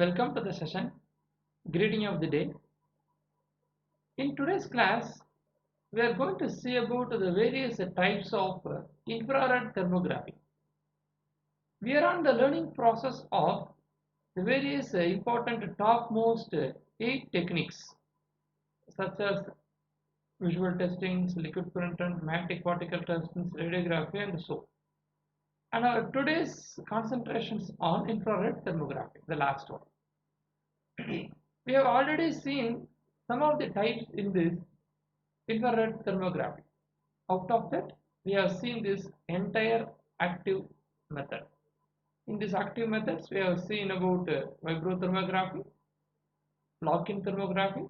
Welcome to the session. Greeting of the day. In today's class, we are going to see about the various types of infrared thermography. We are on the learning process of the various important topmost 8 techniques such as visual testings, liquid printing, magnetic particle testings, radiography and so. And our today's concentrations on infrared thermography, the last one. We have already seen some of the types in this infrared thermography. Out of that, we have seen this entire active method. In these active methods, we have seen about vibrothermography, lock-in thermography,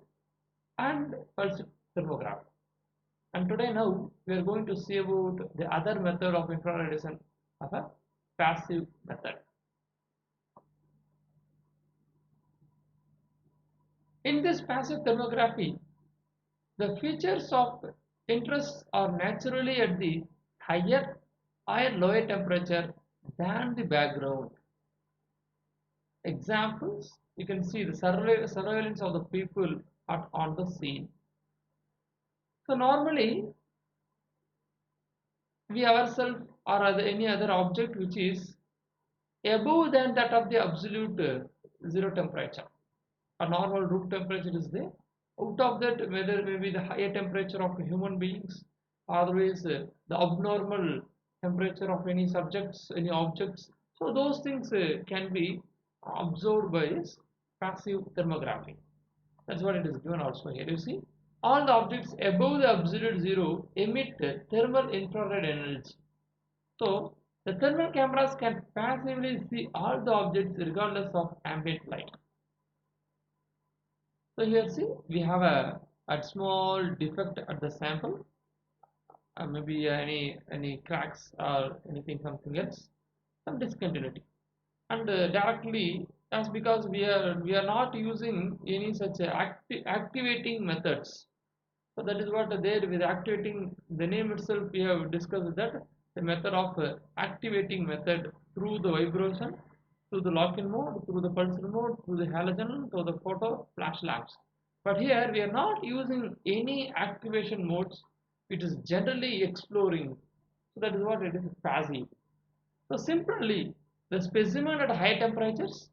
and pulse thermography. And today now, we are going to see about the other method of infrared of a passive method. In this passive thermography, the features of interest are naturally at the higher or lower temperature than the background. Examples, you can see the surveillance of the people on the scene. So normally, we ourselves or any other object which is above than that of the absolute zero temperature. A normal room temperature is there. Out of that, whether maybe the higher temperature of human beings, otherwise the abnormal temperature of any subjects, any objects. So those things can be observed by this passive thermography. That's what it is given also here. You see, all the objects above the absolute zero emit thermal infrared energy. So the thermal cameras can passively see all the objects regardless of ambient light. So here see we have a small defect at the sample, maybe any cracks or anything something else, some discontinuity, and directly that's because we are not using any such activating methods. So that is what there with activating, the name itself we have discussed that the method of activating method through the vibration, through the lock-in mode, through the pulsar mode, through the halogen, through the photo flash lamps. But here we are not using any activation modes. It is generally exploring. So that is what it is passive. So simply the specimen at high temperatures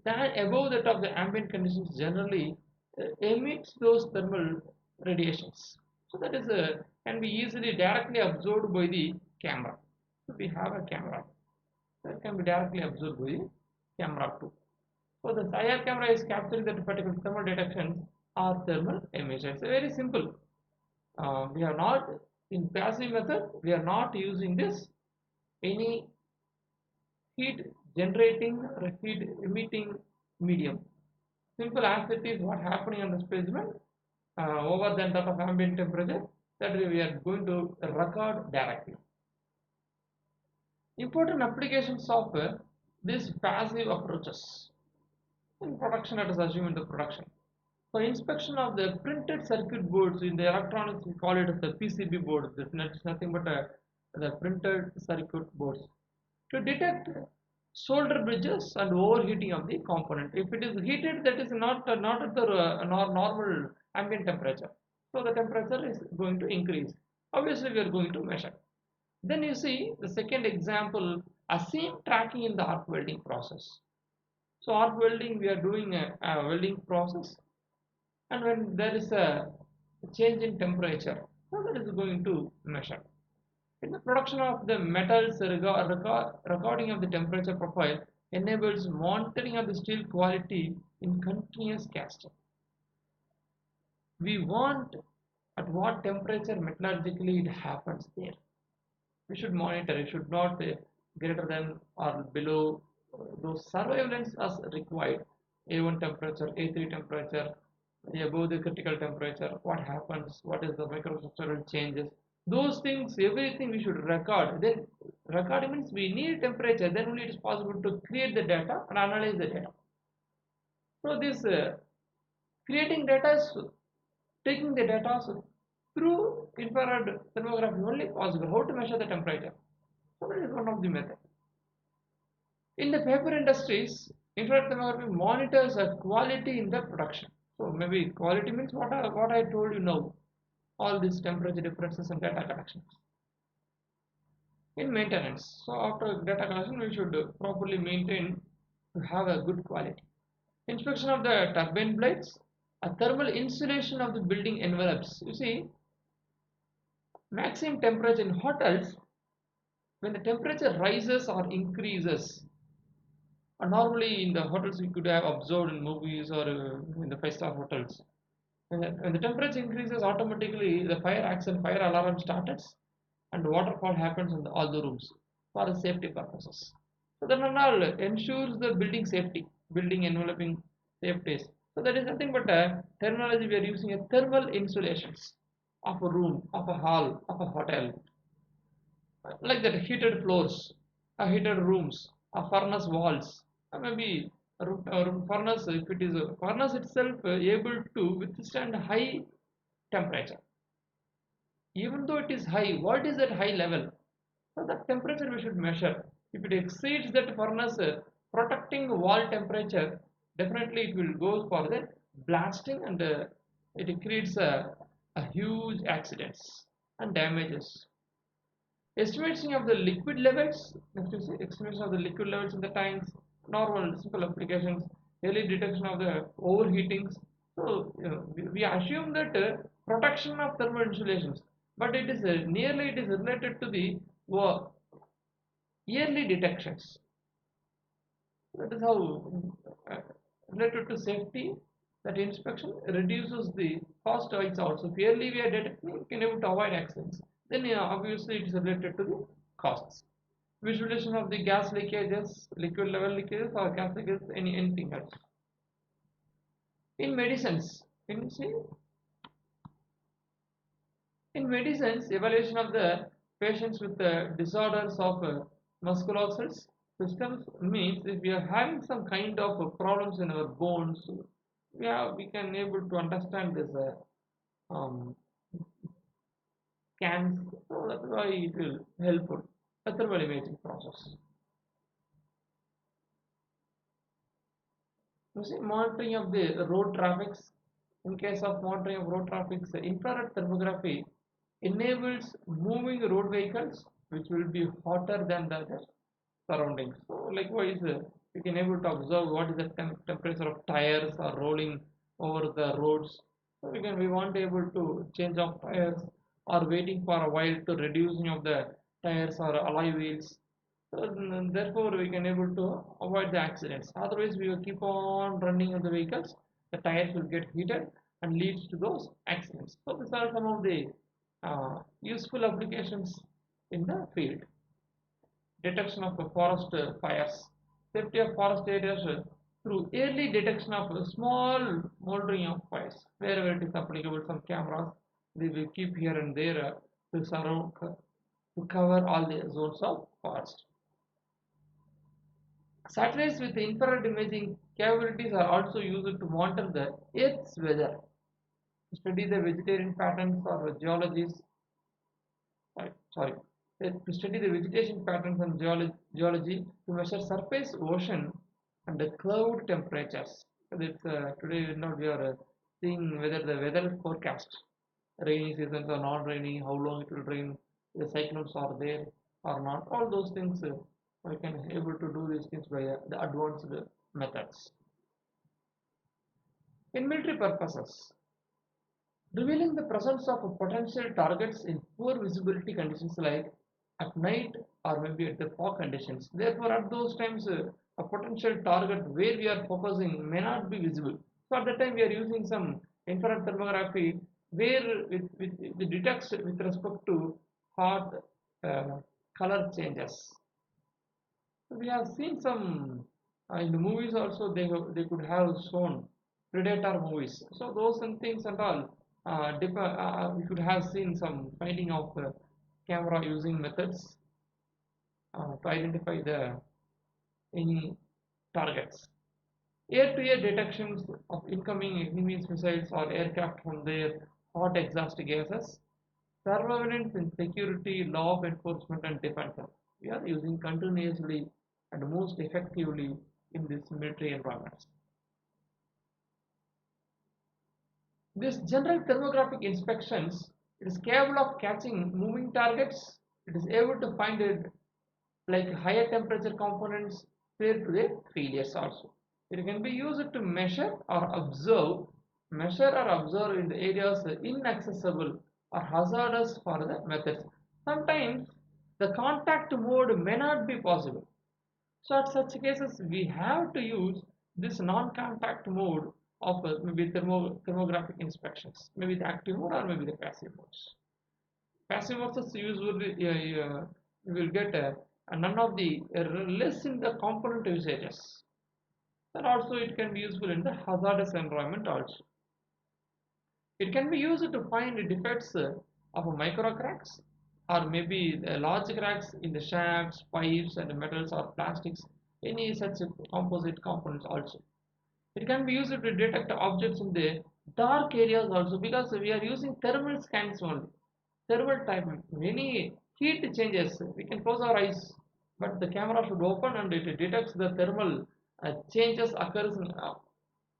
than above that of the ambient conditions generally emits those thermal radiations. So that is can be easily directly absorbed by the camera. So we have a camera that can be directly absorbed by the camera too. So the IR camera is capturing that particular thermal detections or thermal emissions. It's very simple. We are not in passive method. We are not using this any heat generating or heat emitting medium. Simple as it is what happening on the specimen over than that of ambient temperature, that we are going to record directly. Important applications of these passive approaches in production. Let us assume in the production. For inspection of the printed circuit boards in the electronics, we call it as the PCB board. That's nothing but the printed circuit boards. To detect solder bridges and overheating of the component. If it is heated, that is not at the normal ambient temperature. So the temperature is going to increase. Obviously, we are going to measure. Then you see the second example, a seam tracking in the arc welding process. So arc welding, we are doing a welding process, and when there is a change in temperature, so that is going to measure. In the production of the metals, recording of the temperature profile enables monitoring of the steel quality in continuous casting. We want at what temperature metallurgically it happens there. We should monitor. It should not be greater than or below those surveillance as required. A1 temperature, A3 temperature, above the critical temperature, what happens, what is the microstructural changes, those things, everything we should record. Then recording means we need temperature, then only it is possible to create the data and analyze the data. So this creating data is taking the data through infrared thermography only possible. How to measure the temperature? So that is one of the methods. In the paper industries, infrared thermography monitors a quality in the production. So maybe quality means what I told you now, all these temperature differences and data collections. In maintenance, so after data collection, we should properly maintain to have a good quality. Inspection of the turbine blades, a thermal insulation of the building envelopes. You see, maximum temperature in hotels, when the temperature rises or increases, normally in the hotels we could have observed in movies or in the five-star hotels. When the temperature increases, automatically the fire action, fire alarm starts, and waterfall happens in all the rooms for the safety purposes. So that and all ensures the building safety, building enveloping safeties. So that is nothing but a terminology we are using a thermal insulations of a room, of a hall, of a hotel, like that heated floors, heated rooms, furnace walls, maybe furnace if it is a furnace itself able to withstand high temperature. Even though it is high, what is that high level? So that temperature we should measure. If it exceeds that furnace protecting wall temperature, definitely it will go for the blasting and it creates a huge accidents and damages. Estimation of the liquid levels, next is estimation of the liquid levels in the tanks, normal simple applications, early detection of the overheatings. So we assume that protection of thermal insulations, but it is nearly it is related to the yearly detections. That is how related to safety. That inspection reduces the cost also. If yearly we are detecting, we can able to avoid accidents. Then obviously it is related to the costs. Visualization of the gas leakages, liquid level leakages, or gas leakages, anything else. In medicines, can you see? In medicines, evaluation of the patients with disorders of musculoskeletal systems means if we are having some kind of problems in our bones, we can able to understand this um, scans. So that's why it will helpful. A thermal imaging process. You see, monitoring of the road traffics. In case of monitoring of road traffic, infrared thermography enables moving road vehicles which will be hotter than the other surroundings. So likewise, we can able to observe what is the temperature of tires are rolling over the roads. So we want able to change of tires or waiting for a while to reducing of the tires or alloy wheels. So therefore we can able to avoid the accidents. Otherwise we will keep on running of the vehicles. The tires will get heated and leads to those accidents. So these are some of the useful applications in the field. Detection of forest fires, safety of forest areas through early detection of small moldering of fires. Wherever it is applicable, some cameras we will keep here and there to surround to cover all the zones of forest. Satellites with infrared imaging capabilities are also used to monitor the Earth's weather, to study the vegetarian patterns or geologies. Sorry, to study the vegetation patterns and geology, to measure surface ocean and the cloud temperatures. Today we are seeing whether the weather forecast, rainy seasons or non-rainy, how long it will rain, the cyclones are there or not. All those things we can able to do these things by the advanced methods. In military purposes, revealing the presence of potential targets in poor visibility conditions like at night or maybe at the fog conditions. Therefore, at those times, a potential target where we are focusing may not be visible. So at that time, we are using some infrared thermography where it detects with respect to hot uh, color changes. So we have seen some in the movies also they could have shown predator movies. So those and things and all we could have seen some finding of camera using methods to identify the any targets. Air-to-air detections of incoming enemy missiles or aircraft from their hot exhaust gases. Surveillance in security, law of enforcement, and defense. We are using continuously and most effectively in these military environments. This general thermographic inspections, it is capable of catching moving targets. It is able to find it like higher temperature components prior to their failures also. It can be used to measure or observe in the areas inaccessible or hazardous for the methods. Sometimes the contact mode may not be possible. So at such cases, we have to use this non-contact mode of maybe thermographic inspections, maybe the active mode or maybe the passive modes. Passive modes is usually you will get none of the less in the component usages. And also it can be useful in the hazardous environment also. It can be used to find defects of micro cracks or maybe large cracks in the shafts, pipes and metals or plastics, any such composite components also. It can be used to detect objects in the dark areas also, because we are using thermal scans only. Thermal type, many heat changes, we can close our eyes, but the camera should open and it detects the thermal changes occurs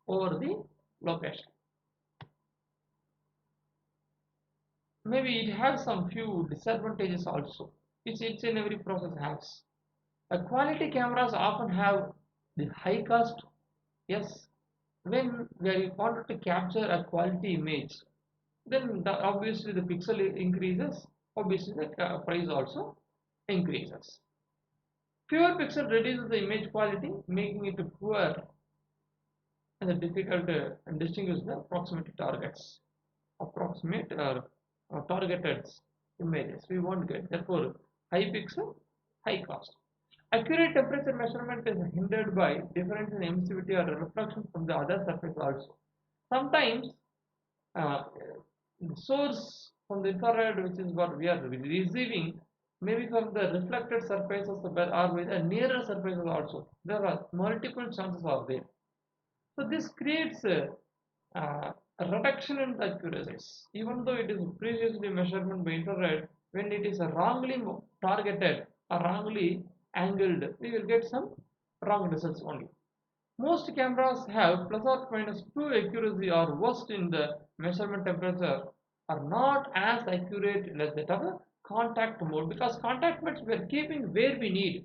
over the location. Maybe it has some few disadvantages also, which each and every process has. Quality cameras often have the high cost. Yes, when we wanted to capture a quality image, then obviously the pixel increases, obviously the price also increases. Fewer pixel reduces the image quality, making it poor and difficult to distinguish the proximity targets, approximate or targeted images we won't get. Therefore, high pixel, high cost. Accurate temperature measurement is hindered by difference in emissivity or reflection from the other surface also. Sometimes the source from the infrared, which is what we are receiving, maybe from the reflected surfaces or with a nearer surfaces also. There are multiple chances are there. So this creates a reduction in the accuracies. Even though it is previously measurement by infrared, when it is wrongly targeted or wrongly angled, we will get some wrong results only. Most cameras have plus or minus 2 accuracy or worst in the measurement temperature are not as accurate as that of a contact mode, because contact modes we are keeping where we need,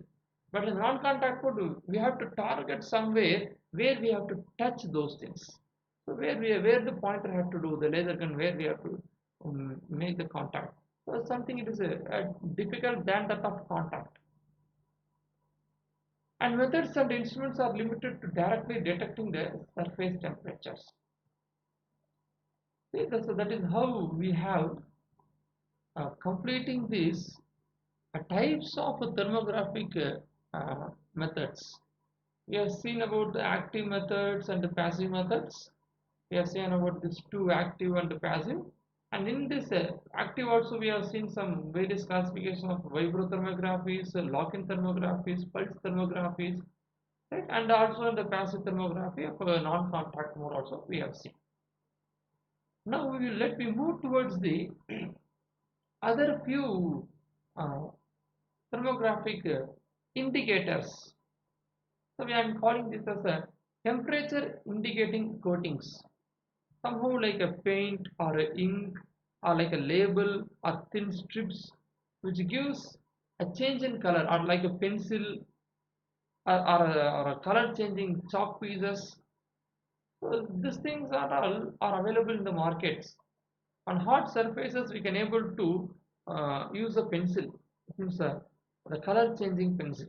but in non-contact mode we have to target somewhere where we have to touch those things. So where the pointer have to do the laser gun, where we have to make the contact. So something it is a difficult than that of contact. And methods and instruments are limited to directly detecting the surface temperatures. See, so that is how we have completing these types of thermographic methods. We have seen about the active methods and the passive methods. We have seen about these two, active and passive. And in this active also we have seen some various classification of vibrothermographies, lock-in thermographies, pulse thermographies, right? And also in the passive thermography of non-contact mode also we have seen. Now let me move towards the other few thermographic indicators. So we are calling this as a temperature indicating coatings. Somehow like a paint or a ink or like a label or thin strips, which gives a change in color, or like a pencil or a color changing chalk pieces. So these things are all are available in the markets. On hot surfaces we can able to use a pencil. It means the color changing pencil.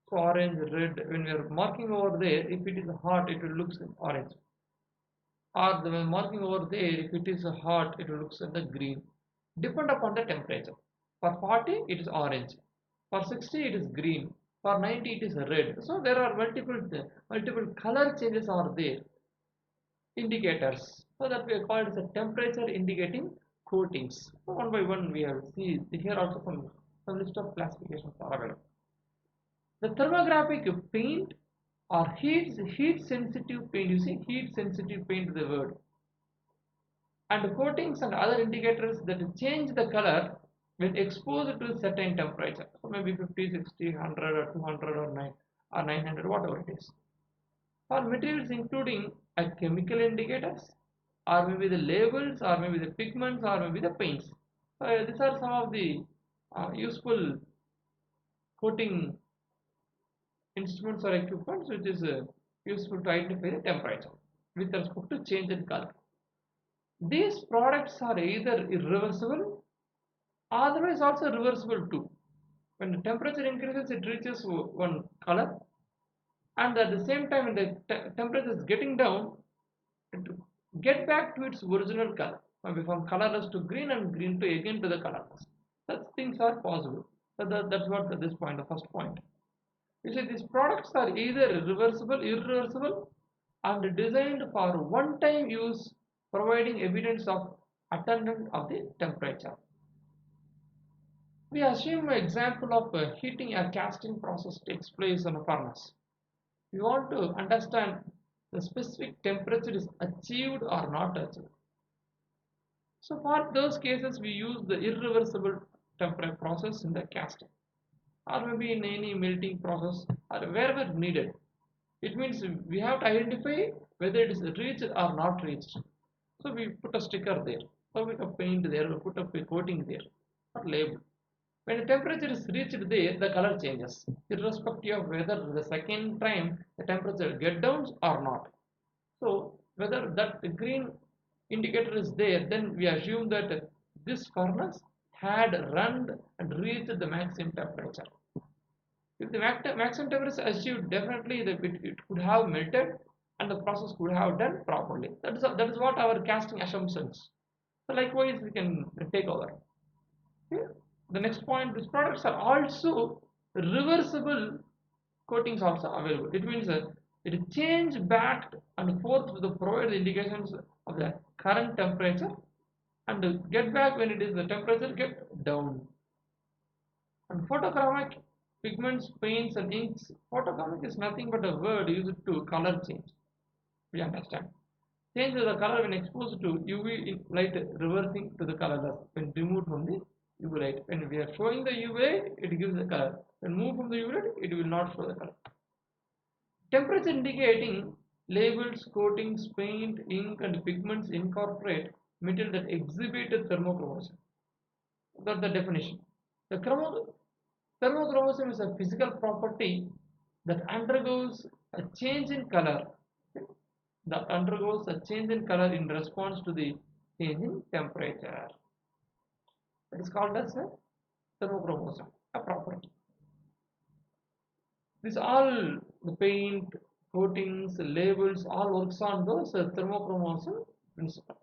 So orange, red, when we are marking over there, if it is hot it will look orange, or the marking over there, if it is hot it looks at the green, depend upon the temperature. For 40 it is orange, for 60 it is green, for 90 it is red. So there are multiple color changes are there, indicators. So that we are called as a temperature indicating coatings. So one by one we have see here also some list of classifications are available. The thermographic paint or heat sensitive paint, you see heat sensitive paint the word, and coatings and other indicators that change the color when exposed to certain temperature. So maybe 50, 60, 100 or 200 or 9 or 900, whatever it is. For materials including a chemical indicators, or maybe the labels, or maybe the pigments, or maybe the paints. These are some of the useful coating instruments or equipments which is useful to identify the temperature with respect to change in color. These products are either irreversible, otherwise also reversible too. When the temperature increases, it reaches one color, and at the same time, when the temperature is getting down, it get back to its original color, maybe from colorless to green and green to again to the colorless. Such things are possible. So that's what this point, the first point. You see, these products are either reversible, irreversible, and designed for one-time use, providing evidence of attainment of the temperature. We assume an example of heating a casting process takes place in a furnace. We want to understand the specific temperature is achieved or not achieved. So for those cases, we use the irreversible temperature process in the casting, or maybe in any melting process, or wherever needed. It means we have to identify whether it is reached or not reached. So we put a sticker there, so we can paint there, we put a coating there, or label. When the temperature is reached there, the color changes, irrespective of whether the second time the temperature get down or not. So whether that green indicator is there, then we assume that this furnace had run and reached the maximum temperature. If the maximum temperature is achieved, definitely it could have melted and the process could have done properly. That is what our casting assumptions. So likewise, we can take over. Okay. The next point: these products are also reversible coatings also available. It means it change back and forth to the provide indications of the current temperature and get back when it is the temperature get down. And photochromic pigments, paints and inks. Photochromic is nothing but a word used to color change. We understand. Change of the color when exposed to UV light, reversing to the colorless when removed from the UV light. When we are showing the UV light, it gives the color. When moved from the UV light, it will not show the color. Temperature indicating labels, coatings, paint, ink and pigments incorporate material that exhibit thermochromism. That's the definition. The thermochromism is a physical property that undergoes a change in color. That undergoes a change in color in response to the change in temperature. It is called as a thermochromism, a property. This all the paint, coatings, labels, all works on those thermochromism principle.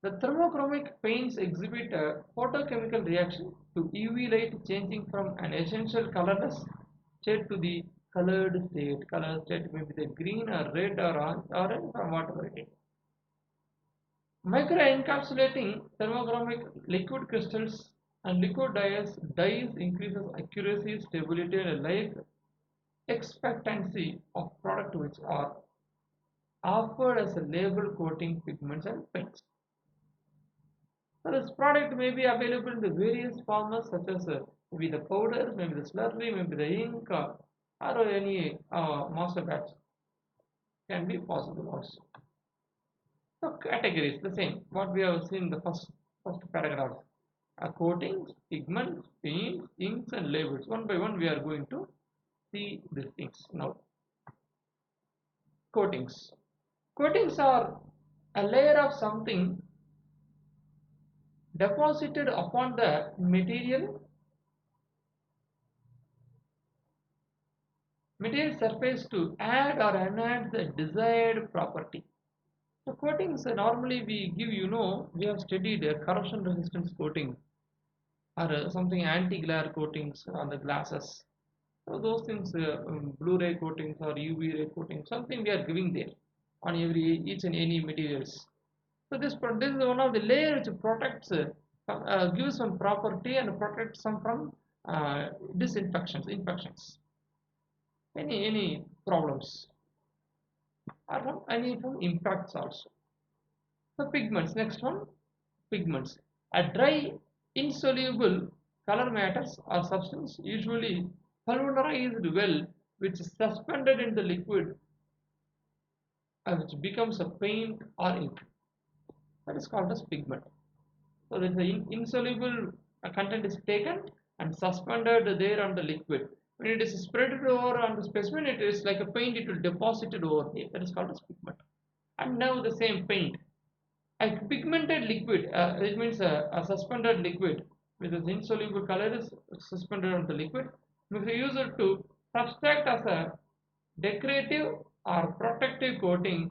The thermochromic paints exhibit a photochemical reaction to UV light, changing from an essential colorless state to the colored state. Color state may be the green or red or orange or whatever it is. Microencapsulating thermochromic liquid crystals and liquid dyes increases accuracy, stability and life expectancy of product which are offered as a label, coating, pigments and paints. So this product may be available in the various formats such as maybe the powders, maybe the slurry, maybe the ink or any master batch can be possible also. So categories the same what we have seen in the first paragraph. Coatings, pigments, paints, inks and labels. One by one we are going to see these things now. Coatings. Coatings are a layer of something deposited upon the material surface to add or enhance the desired property. So coatings normally we give, we have studied corrosion resistance coating or something anti-glare coatings on the glasses. So those things, Blu-ray coatings or UV ray coatings, something we are giving there on each and any materials. So this is one of the layers which protects, gives some property and protects some from infections, any problems, or from any from impacts also. So pigments, next one, pigments. A dry insoluble color matters or substance, usually pulverized well, which is suspended in the liquid, which becomes a paint or ink. That is called as pigment. So the insoluble content is taken and suspended there on the liquid. When it is spread over on the specimen, it is like a paint, it will deposit it over there. That is called as pigment. And now the same paint. A pigmented liquid, it means a suspended liquid with its insoluble color is suspended on the liquid. If you use it to subtract as a decorative or protective coating,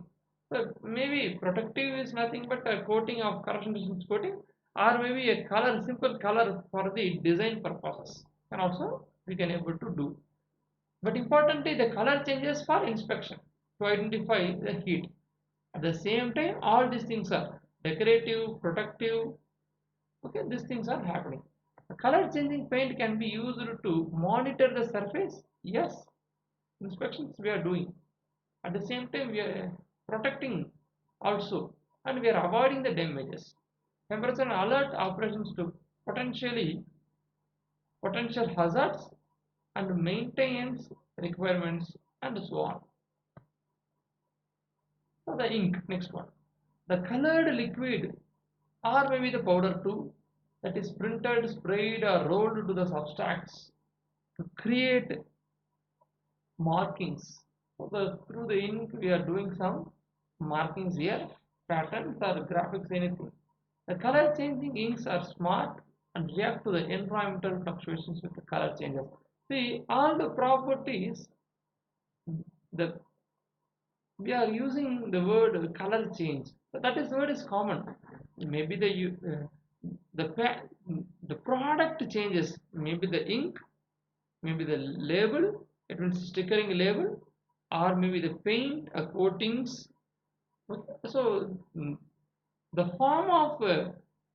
so maybe protective is nothing but a coating of corrosion resistance coating, or maybe a color, simple color for the design purposes, and also we can able to do. But importantly, the color changes for inspection to identify the heat. At the same time, all these things are decorative, protective. Okay, these things are happening. A color changing paint can be used to monitor the surface. Yes, inspections we are doing. At the same time, we are protecting also, and we are avoiding the damages. Temperature alert operations to potential hazards and maintenance requirements and so on. So the ink, next one. The colored liquid or maybe the powder too that is printed, sprayed or rolled to the substrates to create markings. So through the ink we are doing some markings here, patterns or graphics, anything. The color changing inks are smart and react to the environmental fluctuations with the color changes. See, all the properties, the we are using the word color change. So that is word is common. Maybe the the product changes. Maybe the ink, maybe the label. It means stickering label, or maybe the paint, coatings. Okay. So the form of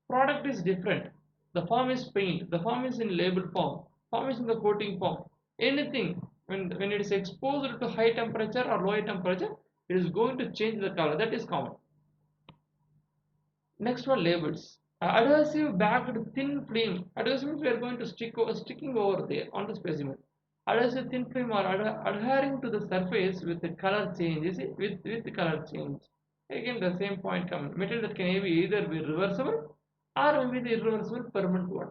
product is different. The form is paint. The form is in label form. Form is in the coating form. Anything when it is exposed to high temperature or low temperature, it is going to change the color. That is common. Next one, labels. Adhesive backed thin film. Adhesive means we are going to sticking over there on the specimen. Adhesive thin film are adhering to the surface with the color change. You see, with the color change. Again, the same point comes. Material that can either be reversible or maybe the irreversible permanent one.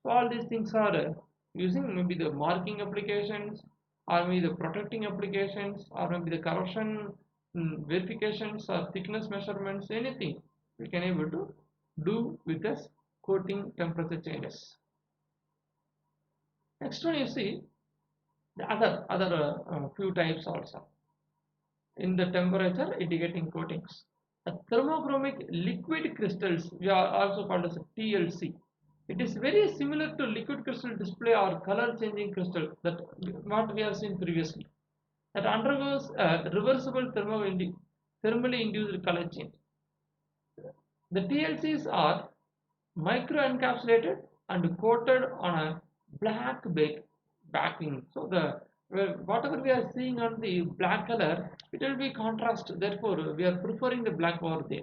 So all these things are using maybe the marking applications, or maybe the protecting applications, or maybe the corrosion verifications or thickness measurements, anything we can able to do with this coating temperature changes. Next one, you see the other few types also in the temperature indicating coatings. The thermochromic liquid crystals, we are also called as TLC. It is very similar to liquid crystal display or color changing crystal that what we have seen previously. That undergoes a reversible thermally induced color change. The TLCs are micro-encapsulated and coated on a black backing. So whatever we are seeing on the black color, it will be contrast. Therefore, we are preferring the black over there.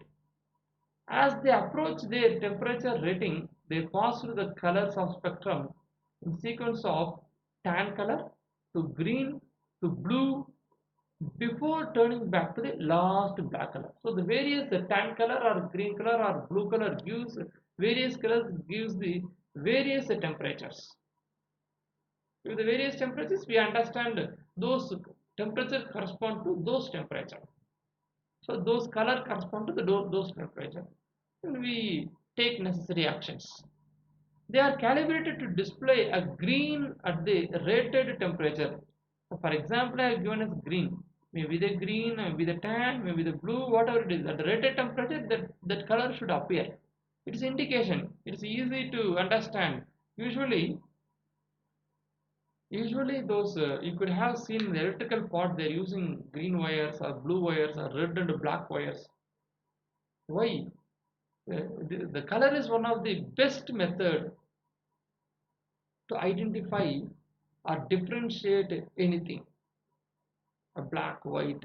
As they approach their temperature rating, they pass through the colors of spectrum in sequence of tan color to green to blue before turning back to the last black color. So the various tan color or green color or blue color gives various colors, gives the various temperatures. With the various temperatures, we understand those temperature correspond to those temperature. So those color correspond to those temperature, and we take necessary actions. They are calibrated to display a green at the rated temperature. So for example, I have given as green. Maybe the green, maybe the tan, maybe the blue, whatever it is. At the rated temperature, that color should appear. It is indication. It is easy to understand. Usually those you could have seen the electrical part. They're using green wires or blue wires or red and black wires. Why? The color is one of the best method to identify or differentiate anything, a black, white,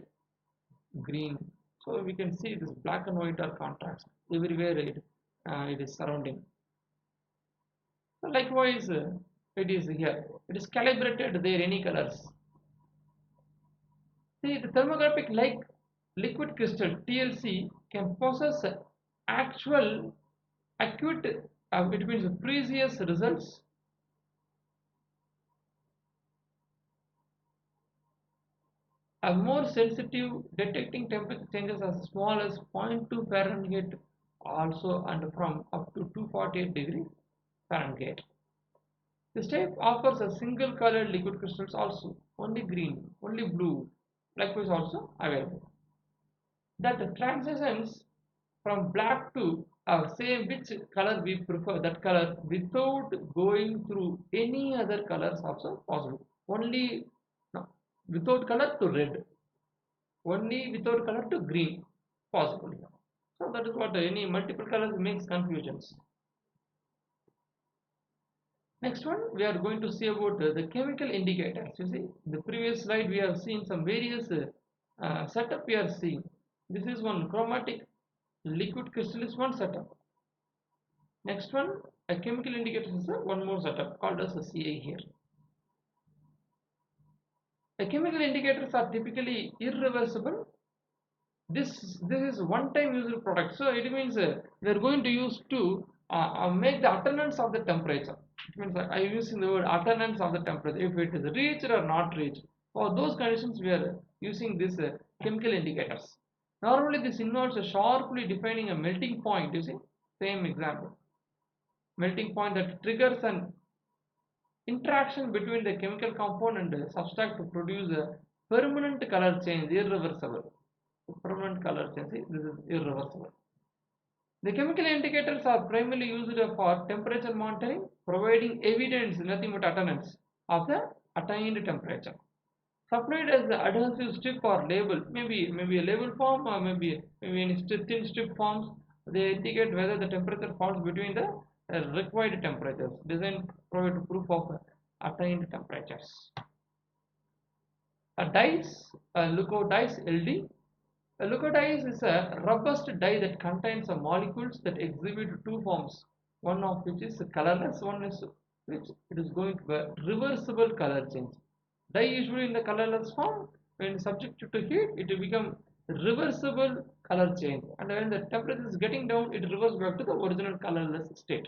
green. So we can see this black and white are contrast everywhere. It is surrounding. So likewise, it is here. It is calibrated there any colors. See, the thermographic like liquid crystal TLC can possess actual acute, it means previous results, are more sensitive, detecting temperature changes as small as 0.2 Fahrenheit also, and from up to 248 degrees Fahrenheit. This type offers a single colored liquid crystals also, only green, only blue, likewise also available. That transitions from black to say which color we prefer, that color without going through any other colors also possible. Only no, without color to red, only without color to green possible. So that is what any multiple colors makes confusions. Next one, we are going to see about the chemical indicators. You see, the previous slide we have seen some various setup we are seeing. This is one chromatic liquid crystal is one setup. Next one, a chemical indicator is one more setup called as a CA here. The chemical indicators are typically irreversible. This is one-time usable product, so it means we are going to use to make the alternance of the temperature. It means I using the word alternance of the temperature, if it is reached or not reached. For those conditions, we are using this chemical indicators. Normally, this involves sharply defining a melting point. You see, same example. Melting point that triggers an interaction between the chemical compound and the substrate to produce a permanent color change, irreversible. Permanent color change, this is irreversible. The chemical indicators are primarily used for temperature monitoring, providing evidence, nothing but attendance, of the attained temperature. Supplied as the adhesive strip or label, maybe a label form or maybe in thin strip forms, they indicate whether the temperature falls between the required temperatures. Design provide proof of attained temperatures. A dice, a leucodice LD. A leucodice is a robust dye that contains molecules that exhibit two forms, one of which is colorless, one is which it is going to be reversible color change. Dye usually in the colorless form, when subjected to heat, it will become reversible color change, and when the temperature is getting down, it reverts back to the original colorless state.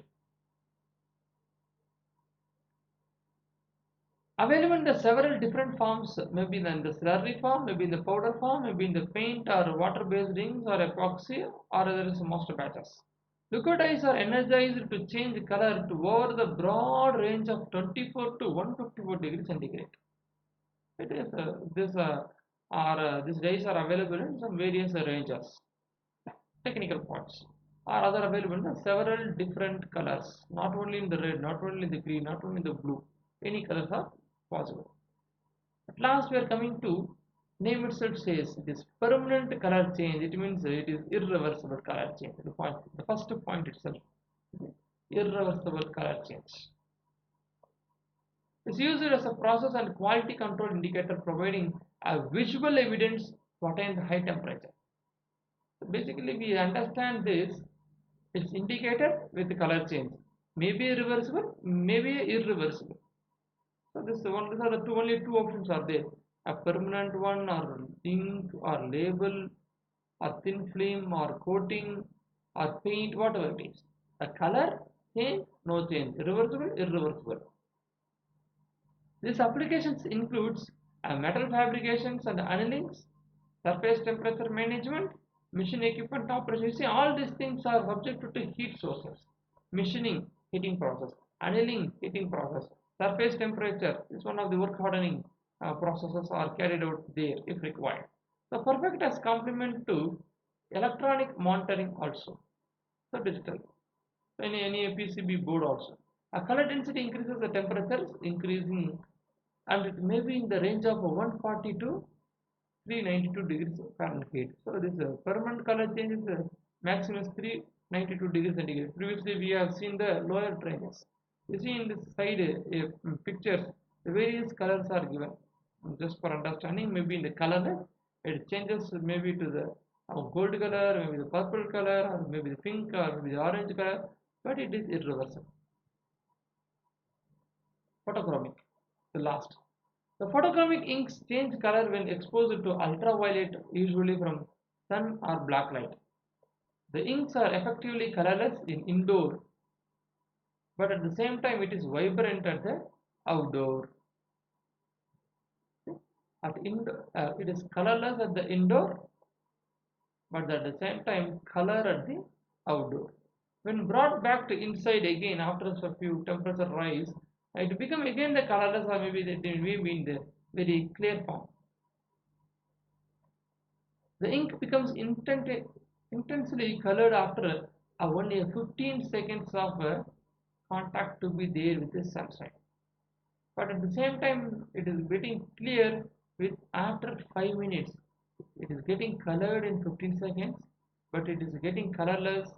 Available in the several different forms, maybe in the slurry form, maybe in the powder form, maybe in the paint or water-based rings or epoxy, or there is most batches. Leucodies are energized to change color to over the broad range of 24 to 154 degrees centigrade. It is these dyes are available in some various ranges. Technical points are other available in several different colors, not only in the red, not only in the green, not only in the blue. Any colors are possible. At last, we are coming to name itself says it is permanent color change. It means it is irreversible color change. The first point itself, irreversible color change. It's used as a process and quality control indicator, providing a visual evidence to attain the high temperature. So basically, we understand this. It's indicator with the color change. Maybe reversible, maybe irreversible. So these are the only two options are there: a permanent one, or ink, or label, or thin film, or coating, or paint, whatever it is. The color change, no change. Reversible, irreversible. These applications includes metal fabrications and annulings, surface temperature management, machine equipment operation. You see, all these things are subject to heat sources. Machining, heating process; annealing, heating process; surface temperature is one of the work hardening processes are carried out there if required. So perfect as complement to electronic monitoring also. So digital. So any PCB board also. A color density increases the temperature increasing, and it may be in the range of 140 to 392 degrees Fahrenheit. So this permanent color change is maximum is 392 degrees centigrade. Previously we have seen the lower ranges. You see in this side pictures, the various colors are given. Just for understanding, maybe in the color it changes maybe to the gold color, maybe the purple color, or maybe the pink, or maybe the orange color, but it is irreversible. Photochromic, the last. The photochromic inks change color when exposed to ultraviolet, usually from sun or black light. The inks are effectively colorless in indoor, but at the same time it is vibrant at the outdoor. It is colorless at the indoor, but at the same time color at the outdoor. When brought back to inside again after a few temperature rise, it become again the colorless, or maybe it may be in the very clear form. The ink becomes intensely colored after only 15 seconds of contact to be there with the sunshine. But at the same time, it is getting clear with after 5 minutes. It is getting colored in 15 seconds, but it is getting colorless,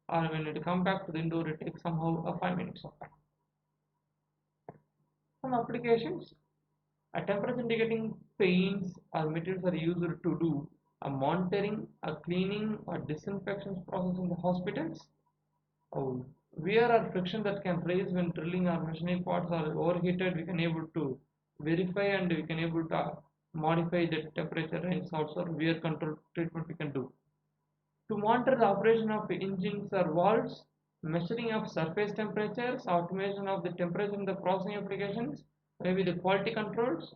or when it come back to the indoor, it takes somehow 5 minutes of time. Some applications, a temperature indicating paints or materials are used to do a monitoring, a cleaning or disinfection process in the hospitals. Oh, wear or friction that can raise when drilling or machinery parts are overheated, we can able to verify and we can able to modify the temperature range. Also wear control treatment we can do. To monitor the operation of engines or valves, measuring of surface temperatures, automation of the temperature in the processing applications, maybe the quality controls.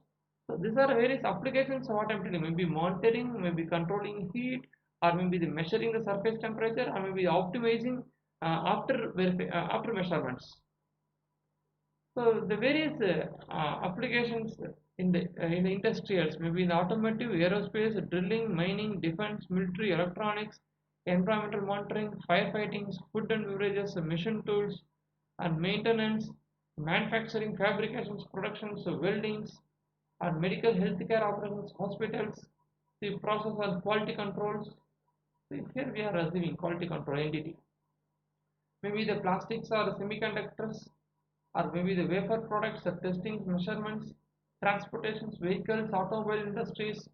So these are various applications what I'm telling, maybe monitoring, maybe controlling heat, or maybe the measuring the surface temperature, or maybe optimizing after measurements. So the various applications in the industrials, maybe in automotive, aerospace, drilling, mining, defense, military, electronics, environmental monitoring, firefighting, food and beverages, machine tools, and maintenance, manufacturing, fabrications, productions, weldings, and medical healthcare operations, hospitals, the process and quality controls. So here we are assuming quality control entity. Maybe the plastics or semiconductors, or maybe the wafer products, the testing, measurements, transportations, vehicles, automobile industries,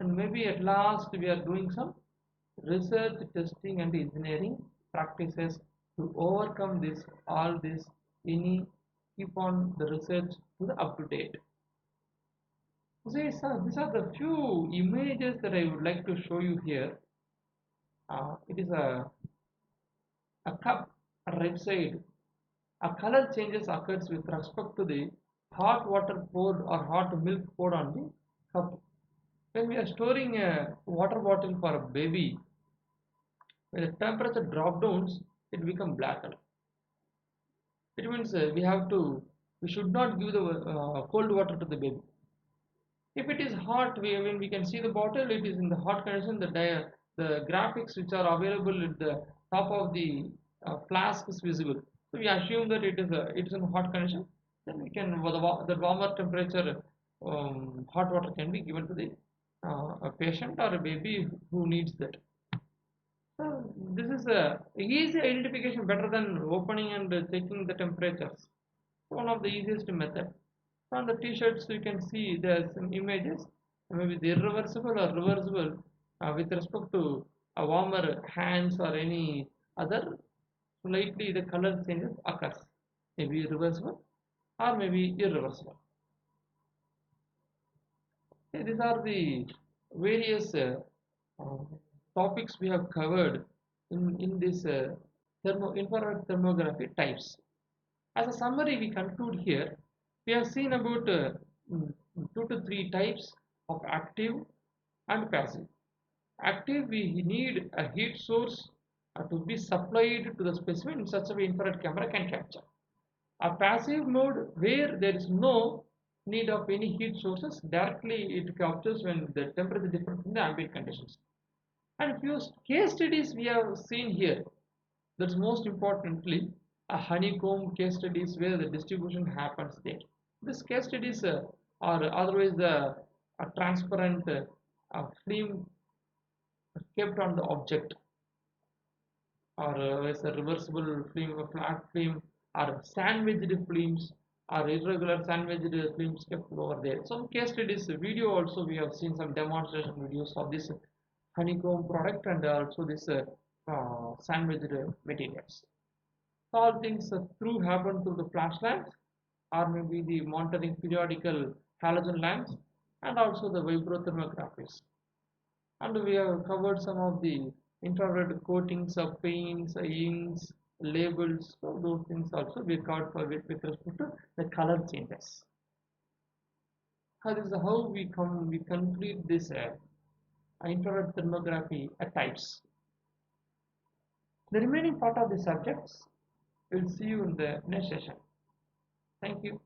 and maybe at last we are doing some research, testing, and engineering practices to overcome this, all this, any keep on the research to the up to date. See, sir, these are the few images that I would like to show you here. It is a cup, right side. A color changes occurs with respect to the hot water poured or hot milk poured on the cup. When we are storing a water bottle for a baby, when the temperature drop downs, it becomes black color. It means we should not give the cold water to the baby. If it is hot, when we can see the bottle, it is in the hot condition. The graphics which are available at the top of the flask is visible. So we assume that it is in hot condition. Then we can the warmer temperature hot water can be given to the a patient or a baby who needs that. So this is a easy identification, better than opening and checking the temperatures. One of the easiest method. On the t-shirts you can see there are some images, maybe the irreversible or reversible with respect to a warmer hands or any other, slightly the color changes occurs, maybe reversible or maybe irreversible. Okay, these are the various uh, topics we have covered in this infrared thermography types. As a summary, we conclude here. We have seen about 2 to 3 types of active and passive. Active, we need a heat source to be supplied to the specimen in such a way infrared camera can capture. A passive mode where there is no need of any heat sources, directly it captures when the temperature is different from the ambient conditions. And few case studies we have seen here. That's most importantly a honeycomb case studies where the distribution happens there. These case studies are otherwise the transparent film kept on the object, or as a reversible film, a flat film, or sandwiched films, or irregular sandwiched films kept over there. Some case studies, video also we have seen some demonstration videos of this honeycomb product and also this sandwiched materials. All things through happen through the flash lamps, or maybe the monitoring periodical halogen lamps, and also the vibrothermographies. And we have covered some of the infrared coatings of paints, inks, labels, so those things also we covered for with respect to the color changes. This is how we complete this infrared thermography types. The remaining part of the subjects we'll see you in the next session. Thank you.